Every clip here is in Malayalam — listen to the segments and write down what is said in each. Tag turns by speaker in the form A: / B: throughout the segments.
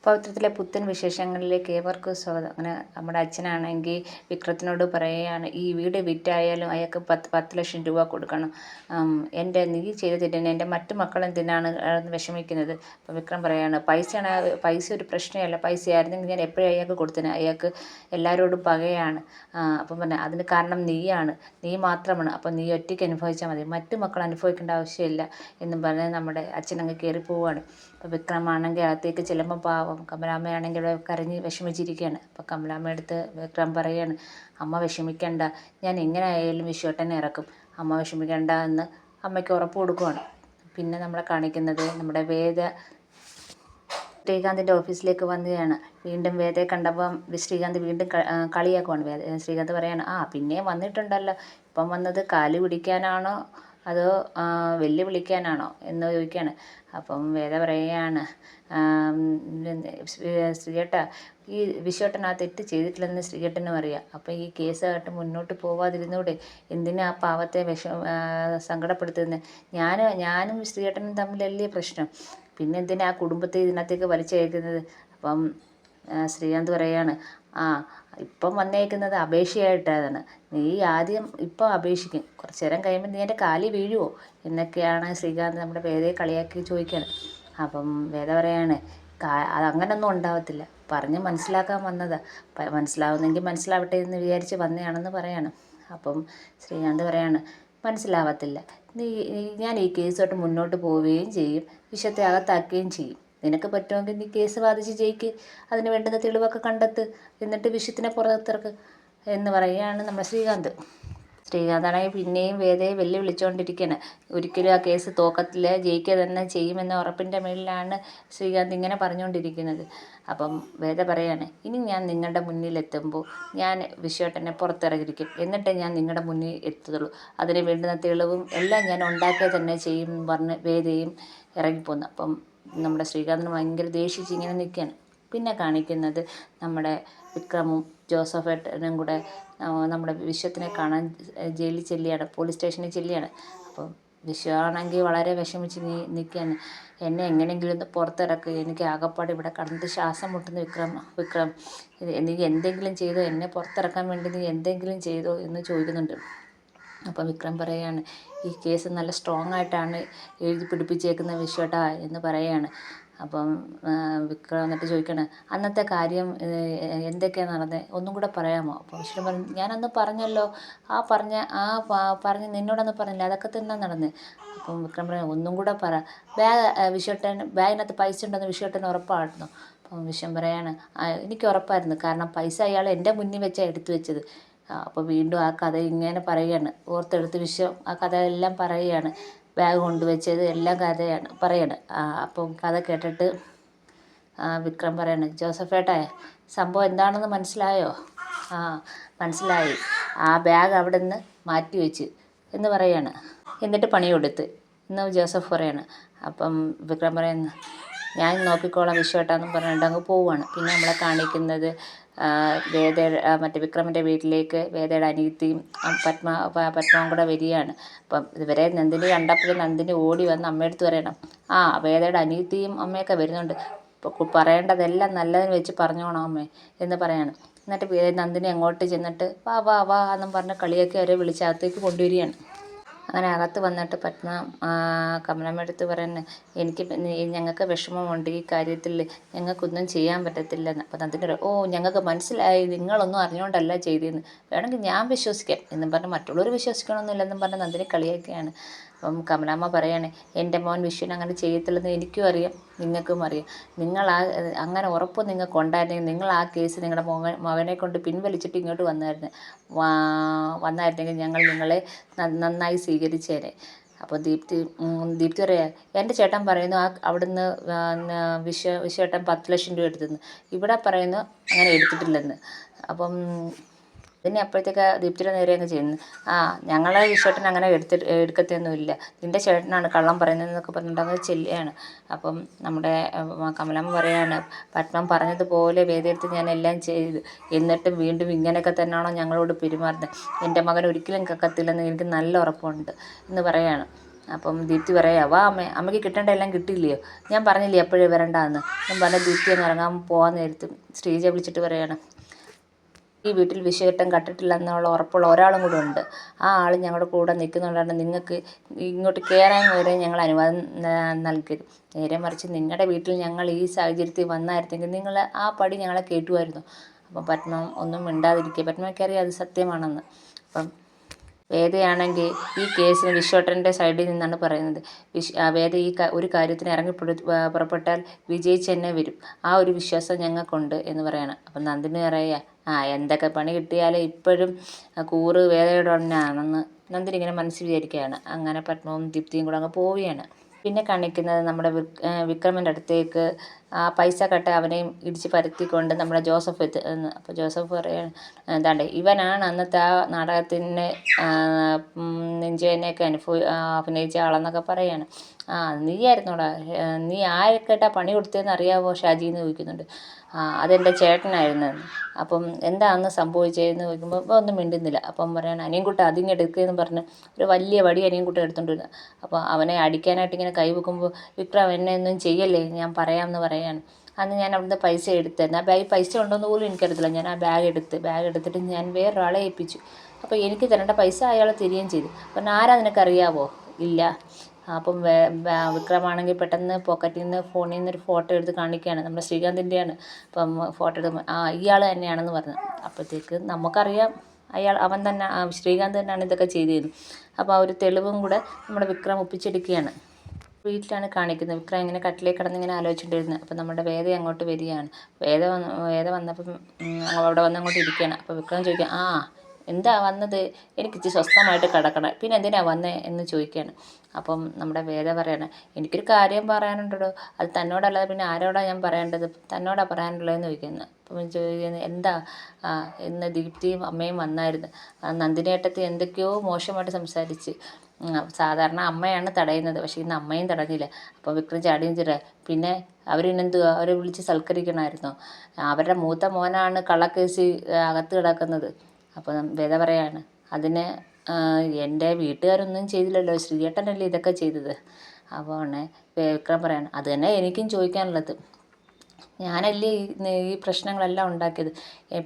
A: പവിത്രത്തിലെ പുത്തൻ വിശേഷങ്ങളിലേക്ക് ഏവർക്കും സ്വാഗതം. അങ്ങനെ നമ്മുടെ അച്ഛനാണെങ്കിൽ വിക്രത്തിനോട് പറയുകയാണ്, ഈ വീട് വിറ്റായാലും അയാൾക്ക് 10 ലക്ഷം രൂപ കൊടുക്കണം. നീ ചെയ്ത തെറ്റിന് എൻ്റെ മറ്റു മക്കൾ എന്തിനാണ് വിഷമിക്കുന്നത്? അപ്പോൾ വിക്രം പറയുകയാണ്, പൈസ ഒരു പ്രശ്നമല്ല, പൈസ ആയിരുന്നെങ്കിൽ ഞാൻ എപ്പോഴും അയാൾക്ക് കൊടുത്തേനെ. അയാൾക്ക് എല്ലാവരോടും പകയാണ്. അപ്പം പറഞ്ഞാൽ അതിന് കാരണം നീ മാത്രമാണ്. അപ്പം നീ ഒറ്റയ്ക്ക് അനുഭവിച്ചാൽ മതി, മറ്റു മക്കൾ അനുഭവിക്കേണ്ട ആവശ്യമില്ല എന്നും പറഞ്ഞ് നമ്മുടെ അച്ഛനങ്ങ് കയറി പോവുകയാണ്. അപ്പോൾ വിക്രമാണെങ്കിൽ അകത്തേക്ക് ചെല്ലുമ്പോൾ പാവം കമലാമ്മയാണെങ്കിൽ ഇവിടെ കരഞ്ഞ് വിഷമിച്ചിരിക്കുകയാണ്. അപ്പോൾ കമലാമ്മ എടുത്ത് വിക്രം പറയുകയാണ്, അമ്മ വിഷമിക്കണ്ട, ഞാൻ എങ്ങനെ ആയാലും വിശ്വട്ടനെ ഇറക്കും, അമ്മ വിഷമിക്കണ്ട എന്ന് അമ്മയ്ക്ക് ഉറപ്പ് കൊടുക്കുകയാണ്. പിന്നെ നമ്മളെ കാണിക്കുന്നത് നമ്മുടെ ശ്രീകാന്തിൻ്റെ ഓഫീസിലേക്ക് വന്നതാണ്. വീണ്ടും വേദയെ കണ്ടപ്പം ശ്രീകാന്ത് വീണ്ടും കളിയാക്കുവാണ്. ശ്രീകാന്ത് പറയാണ്, പിന്നെയും വന്നിട്ടുണ്ടല്ലോ, ഇപ്പം വന്നത് കാല് പിടിക്കാനാണോ അതോ വെല്ലുവിളിക്കാനാണോ എന്ന് ചോദിക്കുകയാണ്. അപ്പം വേദ പറയുകയാണ്, ശ്രീയേട്ടാ, ഈ വിശ്വട്ടൻ ആ തെറ്റ് ചെയ്തിട്ടില്ലെന്ന് ശ്രീയേട്ടനും അറിയാം. അപ്പം ഈ കേസായിട്ട് മുന്നോട്ട് പോവാതിരുന്നൂടെ? എന്തിനാ ആ പാവത്തെ സങ്കടപ്പെടുത്തുന്നത്? ഞാനും ശ്രീയേട്ടനും തമ്മിലല്ലേ പ്രശ്നം, പിന്നെ എന്തിനാ ആ കുടുംബത്തെ ഇതിനകത്തേക്ക് വലിച്ചയക്കുന്നത്? അപ്പം ശ്രീകാന്ത് പറയാണ്, ഇപ്പം വന്നേക്കുന്നത് അപേക്ഷയായിട്ടാണ്. നീ ആദ്യം ഇപ്പം അപേക്ഷിക്കും, കുറച്ച് നേരം കഴിയുമ്പോൾ നീ എൻ്റെ കാലിൽ വീഴുവോ എന്നൊക്കെയാണ് ശ്രീകാന്ത് നമ്മുടെ വേദയെ കളിയാക്കി ചോദിക്കുകയാണ്. അപ്പം വേദ പറയാണ്, അതങ്ങനൊന്നും ഉണ്ടാവത്തില്ല, പറഞ്ഞ് മനസ്സിലാക്കാൻ വന്നതാ, മനസ്സിലാവുന്നെങ്കിൽ മനസ്സിലാവട്ടെ എന്ന് വിചാരിച്ച് വന്നതാണെന്ന് പറയാണ്. അപ്പം ശ്രീകാന്ത് പറയാണ്, മനസ്സിലാവത്തില്ല, ഞാൻ ഈ കേസുമായിട്ട് മുന്നോട്ട് പോവുകയും ചെയ്യും, വിഷയത്തെ അകത്താക്കുകയും ചെയ്യും. നിനക്ക് പറ്റുമെങ്കിൽ നീ കേസ് വാദിച്ച് ജയിക്ക്, അതിന് വേണ്ടുന്ന തെളിവൊക്കെ കണ്ടെത്ത്, എന്നിട്ട് വിഷയത്തിനെ പുറത്തിറക്ക് എന്ന് പറയുകയാണ് നമ്മുടെ ശ്രീകാന്ത്. ശ്രീകാന്താണെങ്കിൽ പിന്നെയും വേദയെ വെല്ലുവിളിച്ചുകൊണ്ടിരിക്കുകയാണ്. ഒരിക്കലും ആ കേസ് തോക്കത്തില്ല, ജയിക്കുക തന്നെ ചെയ്യുമെന്ന ഉറപ്പിൻ്റെ മേളിലാണ് ശ്രീകാന്ത് ഇങ്ങനെ പറഞ്ഞുകൊണ്ടിരിക്കുന്നത്. അപ്പം വേദ പറയാണ്, ഇനി ഞാൻ നിങ്ങളുടെ മുന്നിലെത്തുമ്പോൾ ഞാൻ വിശ്വട്ടനെ പുറത്തിറങ്ങിയിരിക്കും, എന്നിട്ടേ ഞാൻ നിങ്ങളുടെ മുന്നിൽ എത്തുള്ളൂ, അതിന് വേണ്ടുന്ന തെളിവും എല്ലാം ഞാൻ ഉണ്ടാക്കുക തന്നെ ചെയ്യും എന്ന് പറഞ്ഞ് വേദയും ഇറങ്ങിപ്പോന്നു. അപ്പം നമ്മുടെ ശ്രീകാന്തിന് ഭയങ്കര ദേഷിച്ച് ഇങ്ങനെ നിൽക്കുകയാണ്. പിന്നെ കാണിക്കുന്നത് നമ്മുടെ വിക്രമും ജോസഫേട്ടനും കൂടെ നമ്മുടെ വിശ്വത്തിനെ കാണാൻ ജയിലിൽ ചെല്ലുകയാണ്, പോലീസ് സ്റ്റേഷനിൽ ചെല്ലുകയാണ്. അപ്പം വിശ്വമാണെങ്കിൽ വളരെ വിഷമിച്ച് നിൽക്കുകയാണ്. എന്നെ എങ്ങനെയെങ്കിലും ഒന്ന് പുറത്തിറക്കുക, എനിക്ക് ആകപ്പാട് ഇവിടെ കടന്നിട്ട് ശ്വാസം മുട്ടുന്ന വിക്രം, നീ എന്തെങ്കിലും ചെയ്തോ, എന്നെ പുറത്തിറക്കാൻ വേണ്ടി നീ എന്തെങ്കിലും ചെയ്തോ എന്ന് ചോദിക്കുന്നുണ്ട്. അപ്പം വിക്രം പറയുകയാണ്, ഈ കേസ് നല്ല സ്ട്രോങ് ആയിട്ടാണ് എഴുതി പിടിപ്പിച്ചേക്കുന്ന വിശ്വട്ടാ എന്ന് പറയുകയാണ്. അപ്പം വിക്രം എന്നിട്ട് ചോദിക്കണം, അന്നത്തെ കാര്യം എന്തൊക്കെയാണ് നടന്നത്, ഒന്നും കൂടെ പറയാമോ? അപ്പോൾ വിശ്വൻ പറഞ്ഞു, ഞാനന്ന് പറഞ്ഞല്ലോ, പറഞ്ഞ് നിന്നോടൊന്ന് പറഞ്ഞില്ല, അതൊക്കെ തന്നെ നടന്നത്. അപ്പം വിക്രം പറഞ്ഞു, ഒന്നും കൂടെ പറ, ബാഗിനകത്ത് പൈസ ഉണ്ടെന്ന് വിശ്വട്ടന് ഉറപ്പായിരുന്നു. അപ്പം വിശ്വൻ പറയാണ്, എനിക്ക് ഉറപ്പായിരുന്നു, കാരണം പൈസ അയാൾ എൻ്റെ മുന്നിൽ വെച്ചാണ് എടുത്തു വെച്ചത്. അപ്പോൾ വീണ്ടും ആ കഥ ഇങ്ങനെ പറയുകയാണ്, ഓർത്തെടുത്ത് വിശ്വം ആ കഥ എല്ലാം പറയുകയാണ്, ബാഗ് കൊണ്ടുവച്ചത് എല്ലാം പറയാണ്. അപ്പം കഥ കേട്ടിട്ട് വിക്രം പറയാണ്, ജോസഫേട്ടാ, സംഭവം എന്താണെന്ന് മനസ്സിലായോ? മനസ്സിലായി, ആ ബാഗ് അവിടെ നിന്ന് മാറ്റി വെച്ച് എന്ന് പറയാണ്, എന്നിട്ട് പണി കൊടുത്ത് എന്ന് ജോസഫ് പറയാണ്. അപ്പം വിക്രം പറയുന്നു, ഞാൻ നോക്കിക്കോളാം വിശ്വട്ടാന്നും പറഞ്ഞിട്ട് അങ്ങ് പോവുകയാണ്. പിന്നെ നമ്മളെ കാണിക്കുന്നത് മറ്റേ വിക്രമിൻ്റെ വീട്ടിലേക്ക് വേദയുടെ അനിയത്തിയും പത്മാവും കൂടെ വരികയാണ്. അപ്പം ഇവരെ നന്ദിനി കണ്ടപ്പോഴും നന്ദിനി ഓടി വന്ന് അമ്മയടുത്ത് പറയണം, വേദയുടെ അനിയത്തിയും അമ്മയൊക്കെ വരുന്നുണ്ട്, പറയേണ്ടതെല്ലാം നല്ലതിന് വെച്ച് പറഞ്ഞോണം അമ്മേ എന്ന് പറയാണ്. എന്നിട്ട് നന്ദിനി അങ്ങോട്ട് ചെന്നിട്ട് വാ എന്നും പറഞ്ഞ് കളിയൊക്കെ അവരെ വിളിച്ചകത്തേക്ക് കൊണ്ടുവരികയാണ്. അങ്ങനെ അകത്ത് വന്നിട്ട് പത്മ കമലമ്മടുത്ത് പറയുന്നത്, ഞങ്ങൾക്ക് വിഷമമുണ്ട് ഈ കാര്യത്തിൽ, ഞങ്ങൾക്കൊന്നും ചെയ്യാൻ പറ്റത്തില്ലെന്ന്. അപ്പോൾ നന്ദിനി, ഞങ്ങൾക്ക് മനസ്സിലായി, നിങ്ങളൊന്നും അറിഞ്ഞുകൊണ്ടല്ല ചെയ്തതെന്ന്, വേണമെങ്കിൽ ഞാൻ വിശ്വസിക്കാം എന്നും പറഞ്ഞ് മറ്റുള്ളവർ വിശ്വസിക്കണമെന്നില്ലെന്നും പറഞ്ഞ് നന്ദിനി കളിയൊക്കെയാണ്. അപ്പം കമലാമ്മ പറയാണ്, എൻ്റെ മോൻ വിശ്വൻ അങ്ങനെ ചെയ്യത്തില്ലെന്ന് എനിക്കും അറിയാം, നിങ്ങൾക്കും അറിയാം, അങ്ങനെ ഉറപ്പ് നിങ്ങൾക്ക് ഉണ്ടായിരുന്നെങ്കിൽ നിങ്ങൾ ആ കേസ് നിങ്ങളുടെ മകനെ കൊണ്ട് പിൻവലിച്ചിട്ട് ഇങ്ങോട്ട് വന്നായിരുന്നെങ്കിൽ ഞങ്ങൾ നിങ്ങളെ നന്നായി സ്വീകരിച്ചേനെ. അപ്പോൾ ദീപ്തി പറയാ, എൻ്റെ ചേട്ടൻ പറയുന്നു അവിടുന്ന് വിശ്വേട്ടൻ 10 ലക്ഷം രൂപ എടുത്തെന്ന്, ഇവിടെ പറയുന്നു അങ്ങനെ എടുത്തിട്ടില്ലെന്ന്. അപ്പം പിന്നെ അപ്പോഴത്തേക്ക് ദീപ്തിയുടെ നേരെ അങ്ങ് ചെയ്യുന്നു, ഞങ്ങളെ വിശ്വട്ടൻ അങ്ങനെ എടുക്കത്തൊന്നുമില്ല, നിൻ്റെ ചേട്ടനാണ് കള്ളം പറയുന്നതെന്നൊക്കെ പറഞ്ഞിട്ട് അങ്ങ് ചെല്ലുകയാണ്. അപ്പം നമ്മുടെ കമലമ്മ പറയാണ്, പത്മം പറഞ്ഞതുപോലെ വേദയെടുത്ത് ഞാൻ എല്ലാം ചെയ്തു, എന്നിട്ടും വീണ്ടും ഇങ്ങനെയൊക്കെ തന്നെയാണോ ഞങ്ങളോട് പെരുമാറുന്നത്, എൻ്റെ മകൻ ഒരിക്കലും കക്കത്തില്ലെന്ന് എനിക്ക് നല്ല ഉറപ്പുണ്ട് എന്ന് പറയാണ്. അപ്പം ദീപ്തി പറയാ, വാ അമ്മയ്ക്ക് കിട്ടേണ്ട എല്ലാം കിട്ടിയില്ലയോ, ഞാൻ പറഞ്ഞില്ലേ എപ്പോഴും വരണ്ടാന്ന്. ഞാൻ പറഞ്ഞ ദീപ്തി അങ്ങ് ഇറങ്ങാൻ പോകാൻ നേരത്തും ശ്രീജ വിളിച്ചിട്ട് പറയാണ്, ഈ വീട്ടിൽ വിഷയട്ടം കട്ടിട്ടില്ല എന്നുള്ള ഉറപ്പുള്ള ഒരാളും കൂടെ ഉണ്ട്. ആ ആൾ ഞങ്ങളുടെ കൂടെ നിൽക്കുന്നുണ്ടാണ് നിങ്ങൾക്ക് ഇങ്ങോട്ട് കയറാൻ വരെ ഞങ്ങൾ അനുവാദം നൽകരുത്. നേരെ മറിച്ച് നിങ്ങളുടെ വീട്ടിൽ ഞങ്ങൾ ഈ സാഹചര്യത്തിൽ വന്നായിരുന്നെങ്കിൽ നിങ്ങൾ ആ പടി ഞങ്ങളെ കേട്ടുമായിരുന്നു. അപ്പം പത്മ ഒന്നും മിണ്ടാതിരിക്കുക. പത്മയ്ക്കറിയാം അത് സത്യമാണെന്ന്. അപ്പം വേദയാണെങ്കിൽ ഈ കേസിന് വിശ്വട്ടൻ്റെ സൈഡിൽ നിന്നാണ് പറയുന്നത്. വേദ ഒരു കാര്യത്തിന് പുറപ്പെട്ടാൽ വിജയിച്ച് തന്നെ വരും. ആ ഒരു വിശ്വാസം ഞങ്ങൾക്കുണ്ട് എന്ന് പറയണം. അപ്പം നന്ദിനി പറയുക, എന്തൊക്കെ പണി കിട്ടിയാലും ഇപ്പോഴും കൂറ് വേദയുടെ തന്നെയാണെന്ന് നന്ദിനി ഇങ്ങനെ മനസ്സിൽ വിചാരിക്കുകയാണ്. അങ്ങനെ പത്മവും ദീപ്തിയും കൂടെ അങ്ങ് പോവുകയാണ്. പിന്നെ കാണിക്കുന്നത് നമ്മുടെ വിക്രമിൻ്റെ അടുത്തേക്ക് ആ പൈസ കട്ട അവനെയും ഇടിച്ച് പരത്തിക്കൊണ്ട് നമ്മുടെ ജോസഫ് എത്തുന്നു. അപ്പോൾ ജോസഫ് പറയുകയാണ്, എന്താണ്ട് ഇവനാണ് അന്നത്തെ ആ നാടകത്തിന് നെഞ്ചുവേദനയൊക്കെ അഭിനയിച്ച ആളെന്നൊക്കെ പറയാണ്. നീയായിരുന്നോടാ, നീ ആർക്കേട്ടാ പണി കൊടുത്തതെന്ന് അറിയാവോ ഷാജി എന്ന് ചോദിക്കുന്നുണ്ട്. അതെൻ്റെ ചേട്ടനായിരുന്നു. അപ്പം എന്താ അന്ന് സംഭവിച്ചതെന്ന് ചോദിക്കുമ്പോൾ ഇപ്പോൾ ഒന്നും മിണ്ടുന്നില്ല. അപ്പം പറയാണ്, അനിയൻകുട്ട അതിങ്ങ് എടുക്കുകയെന്ന് പറഞ്ഞ് ഒരു വലിയ വടി അനിയൻകുട്ട എടുത്തുകൊണ്ട് വരുന്നത്. അപ്പോൾ അവനെ അടിക്കാനായിട്ട് ഇങ്ങനെ കൈ വെക്കുമ്പോൾ, വിക്രം എന്നെ ഒന്നും ചെയ്യല്ലേ, ഞാൻ പറയാമെന്ന് പറയാണ്. അന്ന് ഞാൻ അവിടുന്ന് പൈസ എടുത്തായിരുന്നു. ആ ബാഗ് പൈസ ഉണ്ടോയെന്ന് പോലും എനിക്കറിയത്തില്ല. ഞാൻ ആ ബാഗ് എടുത്തിട്ട് ഞാൻ വേറൊരാളെ ഏൽപ്പിച്ചു. അപ്പോൾ എനിക്ക് തരേണ്ട പൈസ അയാൾ തരികയും ചെയ്തു. അപ്പം ആരാ നിനക്കറിയാവോ? ഇല്ല. അപ്പം വിക്രമാണെങ്കിൽ പെട്ടെന്ന് പോക്കറ്റിൽ നിന്ന് ഫോണിൽ നിന്നൊരു ഫോട്ടോ എടുത്ത് കാണിക്കുകയാണ്. നമ്മുടെ ശ്രീകാന്തിൻ്റെയാണ്. അപ്പം ഫോട്ടോ എടുക്കുമ്പോൾ ഇയാൾ തന്നെയാണെന്ന് പറഞ്ഞു. അപ്പോഴത്തേക്ക് നമുക്കറിയാം അവൻ തന്നെ, ശ്രീകാന്ത് തന്നെയാണ് ഇതൊക്കെ ചെയ്തതെന്ന്. അപ്പോൾ ആ ഒരു തെളിവും കൂടെ നമ്മുടെ വിക്രം ഒപ്പിച്ചെടുക്കുകയാണ്. വീട്ടിലാണ് കാണിക്കുന്നത്. വിക്രം ഇങ്ങനെ കട്ടിലേക്ക് കിടന്നിങ്ങനെ ആലോചിച്ചിട്ടിരുന്നത്. അപ്പം നമ്മുടെ വേദ അങ്ങോട്ട് വരികയാണ്. വേദ വന്നപ്പം അവിടെ വന്ന് അങ്ങോട്ട് ഇരിക്കുകയാണ്. അപ്പോൾ വിക്രം ചോദിക്കുക, എന്താ വന്നത്, എനിക്ക് ഇച്ചിരി സ്വസ്ഥമായിട്ട് കിടക്കണം, പിന്നെ എന്തിനാ വന്നേ എന്ന് ചോദിക്കുകയാണ്. അപ്പം നമ്മുടെ വേദ പറയാണ്, എനിക്കൊരു കാര്യം പറയാനുണ്ടോ, അത് തന്നോടല്ലാതെ പിന്നെ ആരോടാ ഞാൻ പറയേണ്ടത്, തന്നോടാ പറയാനുള്ളതെന്ന് ചോദിക്കുന്നത്. അപ്പം ചോദിക്കുന്നത്, എന്താ, ഇന്ന് ദീപ്തിയും അമ്മയും വന്നായിരുന്നു. നന്ദിനിയേട്ടത്തി എന്തൊക്കെയോ മോശമായിട്ട് സംസാരിച്ച്. സാധാരണ അമ്മയാണ് തടയുന്നത്, പക്ഷേ ഇന്ന് അമ്മയും തടഞ്ഞില്ല. അപ്പോൾ വിക്രം ചാടിയും ചിറ, പിന്നെ അവരിനെന്തുവാ, അവരെ വിളിച്ച് സൽക്കരിക്കണമായിരുന്നോ, അവരുടെ മൂത്ത മോനാണ് കള്ളക്കേസ് അകത്ത് കിടക്കുന്നത്. അപ്പം വേദ പറയാണ്, അതിന് എൻ്റെ വീട്ടുകാരൊന്നും ചെയ്തില്ലല്ലോ, ശ്രീയേട്ടനല്ലേ ഇതൊക്കെ ചെയ്തത്. അപ്പോൾ വിക്രം പറയാണ്, അത് തന്നെ എനിക്കും ചോദിക്കാനുള്ളത്, ഞാനല്ലേ ഈ പ്രശ്നങ്ങളെല്ലാം ഉണ്ടാക്കിയത്,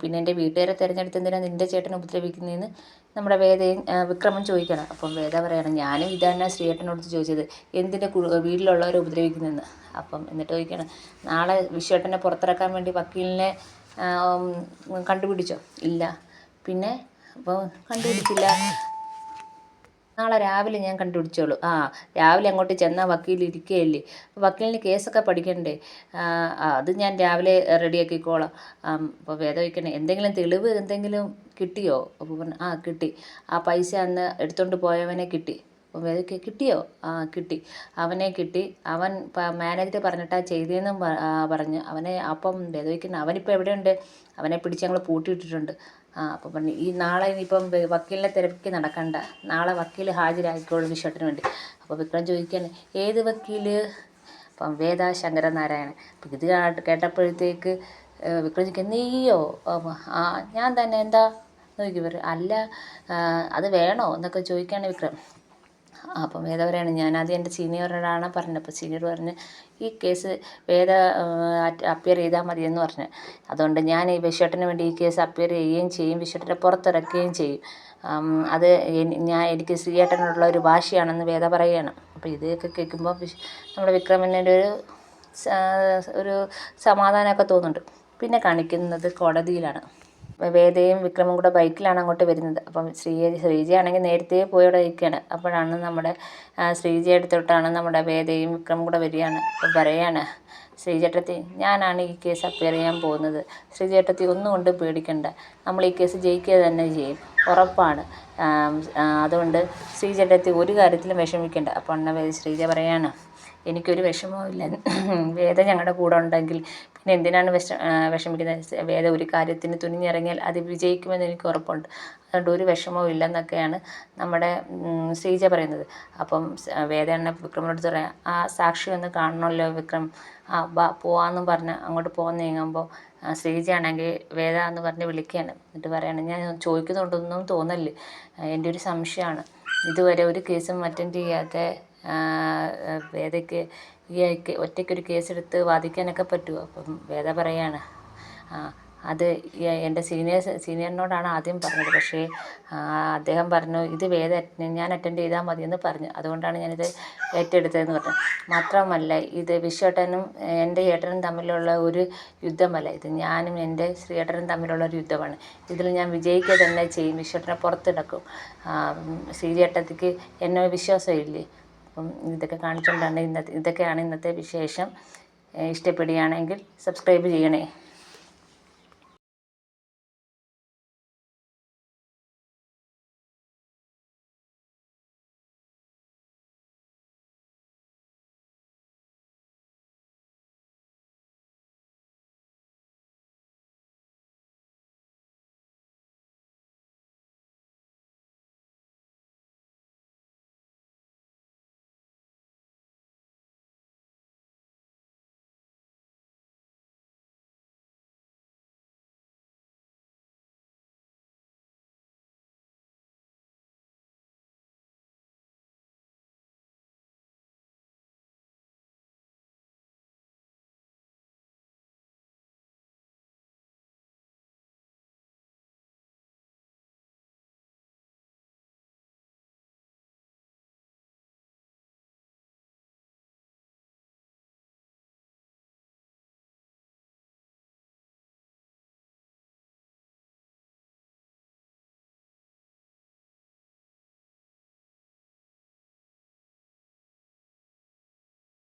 A: പിന്നെ എൻ്റെ വീട്ടുകാരെ തിരഞ്ഞെടുത്ത് എന്തിനാണ് നിൻ്റെ ചേട്ടനെ ഉപദ്രവിക്കുന്നതെന്ന് നമ്മുടെ വേദയും വിക്രമൻ ചോദിക്കണം. അപ്പം വേദ പറയണം, ഞാനും ഇതാണ് ശ്രീയേട്ടനോട് ചോദിച്ചത്, എന്തിൻ്റെ വീട്ടിലുള്ളവരെ ഉപദ്രവിക്കുന്നതെന്ന്. അപ്പം എന്നിട്ട് ചോദിക്കണം, നാളെ വിശ്വേട്ടനെ പുറത്തിറക്കാൻ വേണ്ടി വക്കീലിനെ കണ്ടുപിടിച്ചോ? ഇല്ല. പിന്നെ അപ്പോൾ കണ്ടുപിടിച്ചില്ല, നാളെ രാവിലെ ഞാൻ കണ്ടുപിടിച്ചോളൂ. രാവിലെ അങ്ങോട്ട് ചെന്നാൽ വക്കീൽ ഇരിക്കുകയല്ലേ, വക്കീലിന് കേസൊക്കെ പഠിക്കണ്ടേ, അത് ഞാൻ രാവിലെ റെഡിയാക്കിക്കോളാം. അപ്പോൾ വേദം വയ്ക്കണേ, എന്തെങ്കിലും തെളിവ് എന്തെങ്കിലും കിട്ടിയോ? അപ്പോൾ പറഞ്ഞു, കിട്ടി, ആ പൈസ അന്ന് എടുത്തുകൊണ്ട് പോയവനെ കിട്ടി. അപ്പോൾ വേദയ്ക്ക് കിട്ടിയോ? കിട്ടി, അവനെ കിട്ടി, അവൻ മാനേജർ പറഞ്ഞിട്ടാ ചെയ്തതെന്നും പറഞ്ഞ് അവനെ. അപ്പം വേദം വയ്ക്കുന്ന, അവനിപ്പോൾ എവിടെയുണ്ട്, അവനെ പിടിച്ച് ഞങ്ങൾ പൂട്ടിയിട്ടിട്ടുണ്ട്. അപ്പോൾ പറഞ്ഞു, ഈ നാളെ ഇനിയിപ്പം വക്കീലിനെ തിരക്കി നടക്കണ്ട, നാളെ വക്കീൽ ഹാജരാക്കിക്കോളും വിശ്വട്ടിന് വേണ്ടി. അപ്പോൾ വിക്രം ചോദിക്കുകയാണ്, ഏത് വക്കീൽ? അപ്പം വേദ ശങ്കരനാരായണൻ. അപ്പം ഇത് കേട്ടപ്പോഴത്തേക്ക് വിക്രം ചോദിക്കുക, നീയോ? ഞാൻ തന്നെ, എന്താ നോക്കി പറയും, അല്ല അത് വേണോ എന്നൊക്കെ ചോദിക്കുകയാണ് വിക്രം. അപ്പം വേദ പറയാണ്, ഞാനാദ്യം എൻ്റെ സീനിയറോടാണ് പറഞ്ഞത്. അപ്പോൾ സീനിയർ പറഞ്ഞ്, ഈ കേസ് വേദ അപ്പിയർ ചെയ്താൽ മതിയെന്ന് പറഞ്ഞ്, അതുകൊണ്ട് ഞാൻ ഈ വിശ്വട്ടിന് വേണ്ടി ഈ കേസ് അപ്പിയർ ചെയ്യുകയും ചെയ്യും, വിശ്വട്ടിനെ പുറത്തിറക്കുകയും ചെയ്യും. അത് എനിക്ക് ശ്രീയേട്ടനോടുള്ള ഒരു വാശിയാണെന്ന് വേദ പറയുകയാണ്. അപ്പോൾ ഇതൊക്കെ കേൾക്കുമ്പോൾ നമ്മുടെ വിക്രമൻ്റെ ഒരു സമാധാനമൊക്കെ തോന്നുന്നുണ്ട്. പിന്നെ കാണിക്കുന്നത് കോടതിയിലാണ്. വേദയും വിക്രമും കൂടെ ബൈക്കിലാണ് അങ്ങോട്ട് വരുന്നത്. അപ്പം ശ്രീജയാണെങ്കിൽ നേരത്തെ പോയി അവിടെ ഇരിക്കുകയാണ്. അപ്പോഴാണ് നമ്മുടെ ശ്രീജയുടെ അടുത്തോട്ടാണ് നമ്മുടെ വേദയും വിക്രമും കൂടെ വരികയാണ്. അപ്പം പറയാണ്, ശ്രീചേട്ടത്തി, ഞാനാണ് ഈ കേസ് അപ്പിയർ ചെയ്യാൻ പോകുന്നത്, ശ്രീചേട്ടത്തി ഒന്നും കൊണ്ട് പേടിക്കണ്ട, നമ്മൾ ഈ കേസ് ജയിക്കുക തന്നെ ചെയ്യും, ഉറപ്പാണ്. അതുകൊണ്ട് ശ്രീചേട്ടത്തി ഒരു കാര്യത്തിലും വിഷമിക്കേണ്ട. അപ്പോൾ ശ്രീജ പറയാണ്, എനിക്കൊരു വിഷമവുമില്ല, വേദ ഞങ്ങളുടെ കൂടെ ഉണ്ടെങ്കിൽ പിന്നെ എന്തിനാണ് വിഷമിക്കുന്നത്, വേദ ഒരു കാര്യത്തിന് തുനിഞ്ഞിറങ്ങിയാൽ അത് വിജയിക്കുമെന്ന് എനിക്ക് ഉറപ്പുണ്ട്, അതുകൊണ്ട് ഒരു വിഷമവും ഇല്ലെന്നൊക്കെയാണ് നമ്മുടെ ശ്രീജ പറയുന്നത്. അപ്പം വേദ വിക്രമിനോട് പറയാം, സാക്ഷി ഒന്ന് കാണണമല്ലോ വിക്രം, പോവാമെന്നും പറഞ്ഞ് അങ്ങോട്ട് പോകാൻ നീങ്ങുമ്പോൾ ശ്രീജയാണെങ്കിൽ വേദ എന്ന് പറഞ്ഞ് വിളിക്കുകയാണ്. എന്നിട്ട് പറയാണ്, ഞാൻ ചോദിക്കുന്നുണ്ടൊന്നും തോന്നല്ലേ, എൻ്റെ ഒരു സംശയമാണ്, ഇതുവരെ ഒരു കേസും അറ്റൻഡ് ചെയ്യാത്ത വേദയ്ക്ക് ഒറ്റയ്ക്കൊരു കേസെടുത്ത് വാദിക്കാനൊക്കെ പറ്റുമോ? അപ്പം വേദ പറയാണ് അത് എൻ്റെ സീനിയറിനോടാണ് ആദ്യം പറഞ്ഞത്. പക്ഷേ അദ്ദേഹം പറഞ്ഞു ഇത് ഞാൻ അറ്റൻഡ് ചെയ്താൽ മതിയെന്ന് പറഞ്ഞു. അതുകൊണ്ടാണ് ഞാനിത് ഏറ്റെടുത്തതെന്ന് പറഞ്ഞു. മാത്രമല്ല ഇത് വിശ്വേട്ടനും എൻ്റെ ഏട്ടനും തമ്മിലുള്ള ഒരു യുദ്ധമല്ല, ഇത് ഞാനും എൻ്റെ ശ്രീയേട്ടനും തമ്മിലുള്ള ഒരു യുദ്ധമാണ്. ഇതിൽ ഞാൻ വിജയിക്കുക തന്നെ ചെയ്യും. വിശ്വേട്ടനെ പുറത്തിടക്കും. ശ്രീയേട്ടത്തിക്ക് എന്നെ വിശ്വാസമില്ലേ? അപ്പം ഇതൊക്കെ കാണിച്ചുകൊണ്ടാണ് ഇതൊക്കെയാണ് ഇന്നത്തെ വിശേഷം. ഇഷ്ടപ്പെടുകയാണെങ്കിൽ സബ്സ്ക്രൈബ് ചെയ്യണേ.